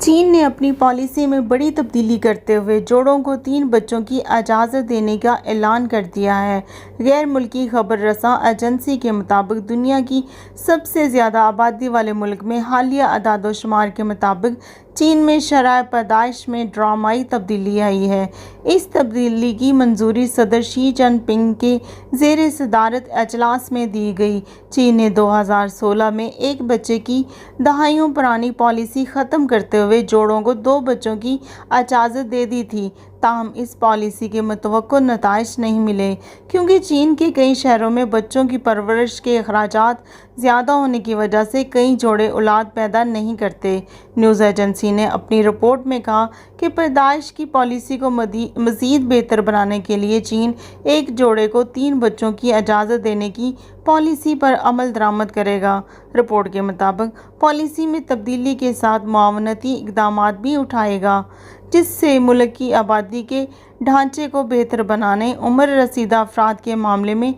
چین نے اپنی پالیسی میں بڑی تبدیلی کرتے ہوئے جوڑوں کو 3 بچوں کی اجازت دینے کا اعلان کر دیا ہے۔ غیر ملکی خبر رساں ایجنسی کے مطابق دنیا کی سب سے زیادہ آبادی والے ملک میں حالیہ اعداد و شمار کے مطابق چین میں شرح پیدائش میں ڈرامائی تبدیلی آئی ہے۔ اس تبدیلی کی منظوری صدر شی جن پنگ کے زیر صدارت اجلاس میں دی گئی۔ چین نے 2016 میں ایک بچے کی دہائیوں پرانی پالیسی ختم کرتے ہوئے جوڑوں کو 2 بچوں کی اجازت دے دی تھی، تاہم اس پالیسی کے متوقع نتائج نہیں ملے، کیونکہ چین کے کئی شہروں میں بچوں کی پرورش کے اخراجات زیادہ ہونے کی وجہ سے کئی جوڑے اولاد پیدا نہیں کرتے۔ نیوز ایجنسی نے اپنی رپورٹ میں کہا کہ پیدائش کی پالیسی کو مزید بہتر بنانے کے لیے چین ایک جوڑے کو 3 بچوں کی اجازت دینے کی پالیسی پر عمل درآمد کرے گا۔ رپورٹ کے مطابق پالیسی میں تبدیلی کے ساتھ معاونتی اقدامات بھی اٹھائے گا، جس سے ملک کی آبادی کے ڈھانچے کو بہتر بنانے، عمر رسیدہ افراد کے معاملے میں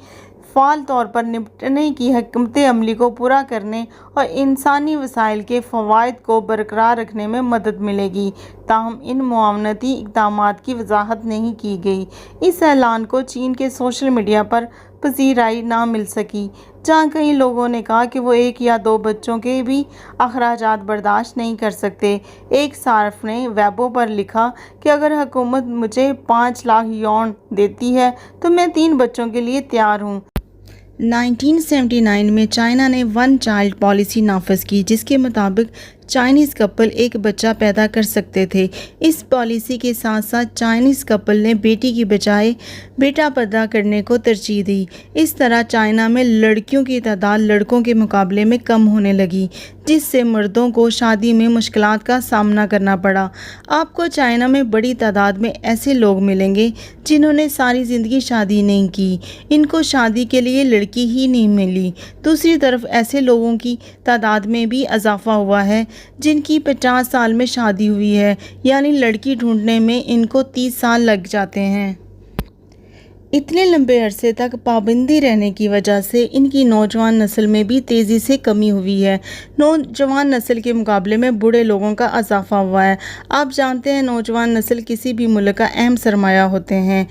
فعال طور پر نمٹنے کی حکمت عملی کو پورا کرنے اور انسانی وسائل کے فوائد کو برقرار رکھنے میں مدد ملے گی، تاہم ان معاونتی اقدامات کی وضاحت نہیں کی گئی۔ اس اعلان کو چین کے سوشل میڈیا پر پذیرائی نہ مل سکی، جہاں کئی لوگوں نے کہا کہ وہ 1 یا 2 بچوں کے بھی اخراجات برداشت نہیں کر سکتے۔ ایک صارف نے ویبو پر لکھا کہ اگر حکومت مجھے 5 لاکھ یوان دیتی ہے تو میں 3 بچوں کے لیے تیار ہوں۔ 1979 میں چائنا نے 1 چائلڈ پالیسی نافذ کی، جس کے مطابق چائنیز کپل ایک بچہ پیدا کر سکتے تھے۔ اس پالیسی کے ساتھ ساتھ چائنیز کپل نے بیٹی کی بجائے بیٹا پیدا کرنے کو ترجیح دی۔ اس طرح چائنا میں لڑکیوں کی تعداد لڑکوں کے مقابلے میں کم ہونے لگی، جس سے مردوں کو شادی میں مشکلات کا سامنا کرنا پڑا۔ آپ کو چائنا میں بڑی تعداد میں ایسے لوگ ملیں گے جنہوں نے ساری زندگی شادی نہیں کی، ان کو شادی کے لیے لڑکی ہی نہیں ملی۔ دوسری طرف ایسے لوگوں کی تعداد میں بھی اضافہ ہوا ہے جن کی 50 سال میں شادی ہوئی ہے، یعنی لڑکی ڈھونڈنے میں ان کو 30 سال لگ جاتے ہیں۔ اتنے لمبے عرصے تک پابندی رہنے کی وجہ سے ان کی نوجوان نسل میں بھی تیزی سے کمی ہوئی ہے۔ نوجوان نسل کے مقابلے میں بوڑھے لوگوں کا اضافہ ہوا ہے۔ آپ جانتے ہیں نوجوان نسل کسی بھی ملک کا اہم سرمایہ ہوتے ہیں۔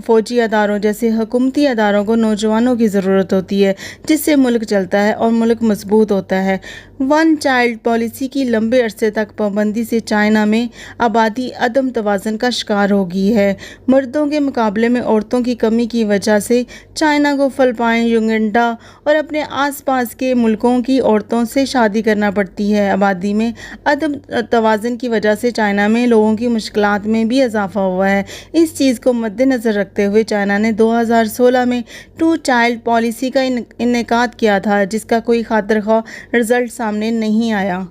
فوجی اداروں جیسے حکومتی اداروں کو نوجوانوں کی ضرورت ہوتی ہے، جس سے ملک چلتا ہے اور ملک مضبوط ہوتا ہے۔ 1 چائلڈ پالیسی کی لمبے عرصے تک پابندی سے چائنا میں آبادی عدم توازن کا شکار ہو گئی ہے۔ مردوں کے مقابلے میں عورتوں کی کمی کی وجہ سے چائنا کو فلپائن، یوگنڈا اور اپنے آس پاس کے ملکوں کی عورتوں سے شادی کرنا پڑتی ہے۔ آبادی میں عدم توازن کی وجہ سے چائنا میں لوگوں کی مشکلات میں بھی اضافہ ہوا ہے۔ اس چیز کو مد نظر رکھتے ہوئے چائنا نے 2016 میں 2 چائلڈ پالیسی کا انعقاد کیا تھا، جس کا کوئی خاطر خواہ رزلٹ سامنے نہیں آیا۔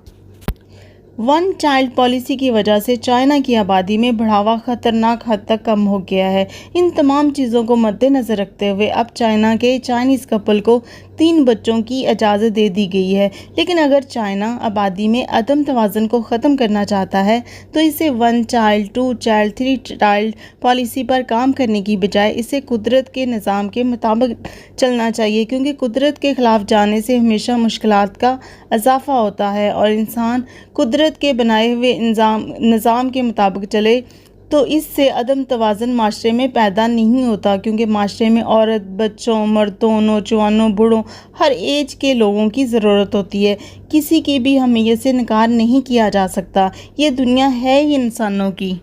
1 چائلڈ پالیسی کی وجہ سے چائنا کی آبادی میں بڑھاوا خطرناک حد تک کم ہو گیا ہے۔ ان تمام چیزوں کو مد نظر رکھتے ہوئے اب چائنا کے چائنیز کپل کو 3 بچوں کی اجازت دے دی گئی ہے، لیکن اگر چائنا آبادی میں عدم توازن کو ختم کرنا چاہتا ہے تو اسے 1 چائلڈ، 2 چائلڈ، 3 چائلڈ پالیسی پر کام کرنے کی بجائے اسے قدرت کے نظام کے مطابق چلنا چاہیے، کیونکہ قدرت کے خلاف جانے سے ہمیشہ مشکلات کا اضافہ ہوتا ہے، اور انسان قدرت کے بنائے ہوئے نظام کے مطابق چلے تو اس سے عدم توازن معاشرے میں پیدا نہیں ہوتا، کیونکہ معاشرے میں عورت، بچوں، مردوں، نوجوانوں، بوڑھوں، ہر ایج کے لوگوں کی ضرورت ہوتی ہے۔ کسی کی بھی اہمیت سے انکار نہیں کیا جا سکتا۔ یہ دنیا ہے ہی انسانوں کی۔